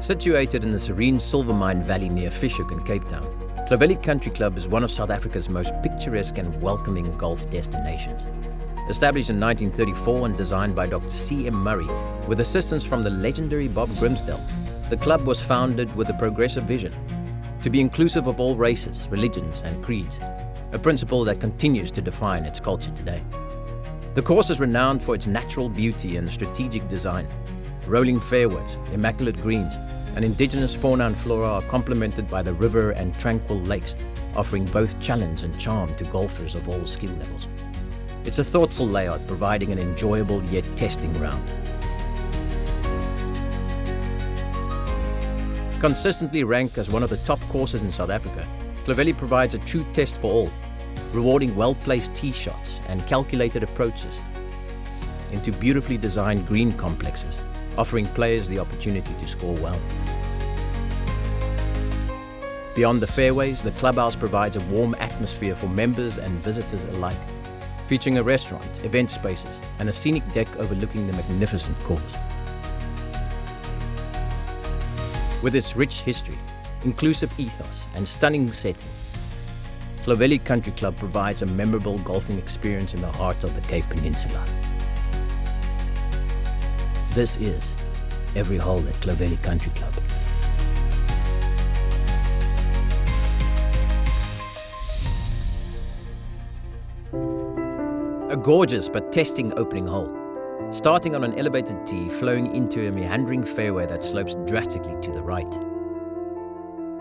Situated in the serene Silvermine Valley near Fish Hoek in Cape Town, Clovelly Country Club is one of South Africa's most picturesque and welcoming golf destinations. Established in 1934 and designed by Dr. C.M. Murray with assistance from the legendary Bob Grimsdale, the club was founded with a progressive vision to be inclusive of all races, religions and creeds, a principle that continues to define its culture today. The course is renowned for its natural beauty and strategic design. Rolling fairways, immaculate greens, and indigenous fauna and flora are complemented by the river and tranquil lakes, offering both challenge and charm to golfers of all skill levels. It's a thoughtful layout, providing an enjoyable yet testing round. Consistently ranked as one of the top courses in South Africa, Clovelly provides a true test for all, rewarding well-placed tee shots and calculated approaches into beautifully designed green complexes, offering players the opportunity to score well. Beyond the fairways, the clubhouse provides a warm atmosphere for members and visitors alike, featuring a restaurant, event spaces, and a scenic deck overlooking the magnificent course. With its rich history, inclusive ethos, and stunning setting, Clovelly Country Club provides a memorable golfing experience in the heart of the Cape Peninsula. This is Every Hole at Clovelly Country Club. A gorgeous but testing opening hole, starting on an elevated tee flowing into a meandering fairway that slopes drastically to the right.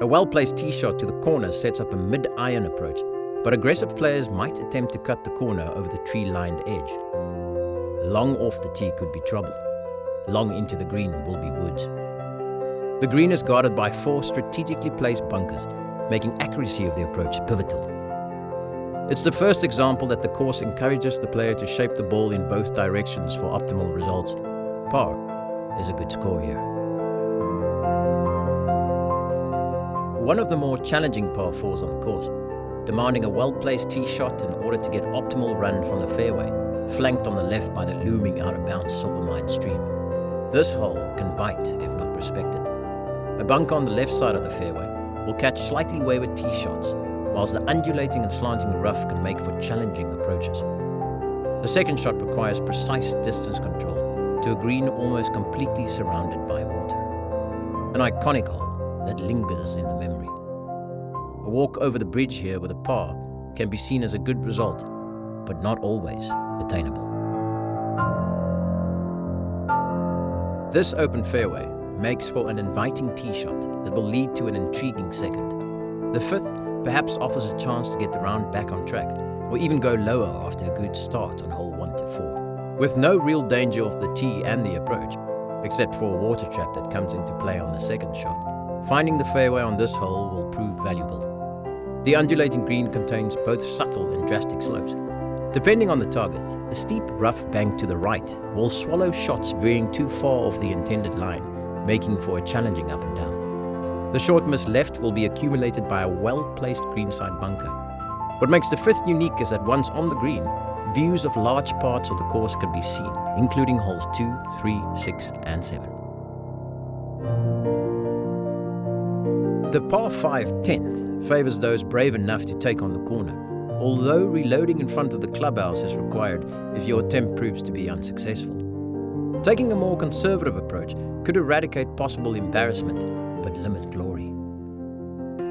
A well-placed tee shot to the corner sets up a mid-iron approach, but aggressive players might attempt to cut the corner over the tree-lined edge. Long off the tee could be trouble. Long into the green will be woods. The green is guarded by 4 strategically placed bunkers, making accuracy of the approach pivotal. It's the first example that the course encourages the player to shape the ball in both directions for optimal results. Par is a good score here. One of the more challenging par 4s on the course, demanding a well-placed tee shot in order to get optimal run from the fairway, flanked on the left by the looming out-of-bounds Silvermine stream. This hole can bite if not respected. A bunker on the left side of the fairway will catch slightly wayward tee shots, whilst the undulating and slanting rough can make for challenging approaches. The second shot requires precise distance control to a green almost completely surrounded by water. An iconic hole that lingers in the memory. A walk over the bridge here with a par can be seen as a good result, but not always attainable. This open fairway makes for an inviting tee shot that will lead to an intriguing second. The fifth perhaps offers a chance to get the round back on track, or even go lower after a good start on hole 1 to 4. With no real danger of the tee and the approach, except for a water trap that comes into play on the second shot, finding the fairway on this hole will prove valuable. The undulating green contains both subtle and drastic slopes. Depending on the target, the steep rough bank to the right will swallow shots veering too far off the intended line, making for a challenging up and down. The short miss left will be accumulated by a well-placed greenside bunker. What makes the fifth unique is that once on the green, views of large parts of the course can be seen, including holes 2, 3, 6, and 7. The par 5 10th favors those brave enough to take on the corner, although reloading in front of the clubhouse is required if your attempt proves to be unsuccessful. Taking a more conservative approach could eradicate possible embarrassment, but limit glory.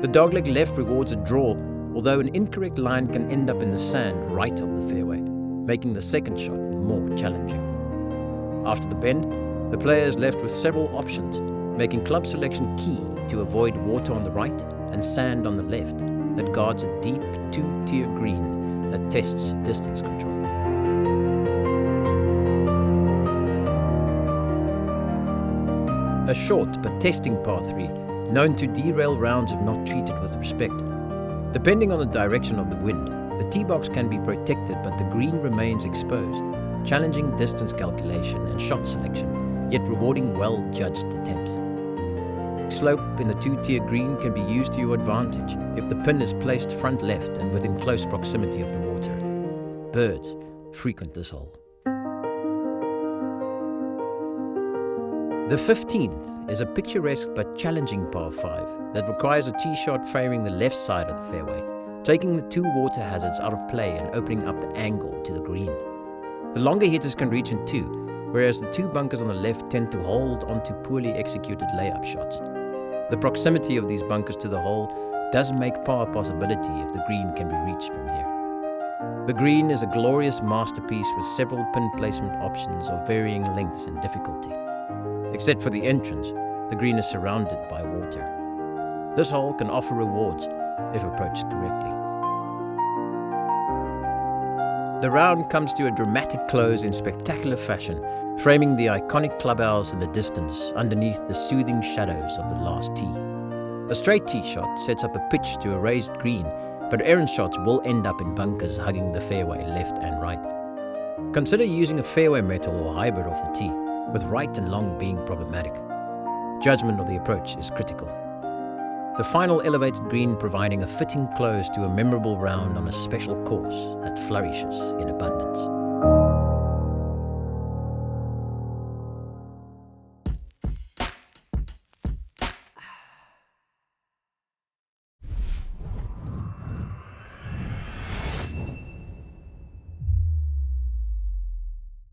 The dogleg left rewards a draw, although an incorrect line can end up in the sand right of the fairway, making the second shot more challenging. After the bend, the player is left with several options, making club selection key to avoid water on the right and sand on the left that guards a deep 2-tier green that tests distance control. A short but testing par 3, known to derail rounds if not treated with respect. Depending on the direction of the wind, the tee box can be protected but the green remains exposed, challenging distance calculation and shot selection, yet rewarding well-judged attempts. Slope in the 2-tier green can be used to your advantage if the pin is placed front left and within close proximity of the water. Birds frequent this hole. The 15th is a picturesque but challenging par 5 that requires a tee shot favouring the left side of the fairway, taking the two water hazards out of play and opening up the angle to the green. The longer hitters can reach in 2, whereas the two bunkers on the left tend to hold onto poorly executed layup shots. The proximity of these bunkers to the hole does make par a possibility if the green can be reached from here. The green is a glorious masterpiece with several pin placement options of varying lengths and difficulty. Except for the entrance, the green is surrounded by water. This hole can offer rewards if approached correctly. The round comes to a dramatic close in spectacular fashion, framing the iconic clubhouse in the distance underneath the soothing shadows of the last tee. A straight tee shot sets up a pitch to a raised green, but errant shots will end up in bunkers hugging the fairway left and right. Consider using a fairway metal or hybrid off the tee, with right and long being problematic. Judgment of the approach is critical. The final elevated green providing a fitting close to a memorable round on a special course that flourishes in abundance.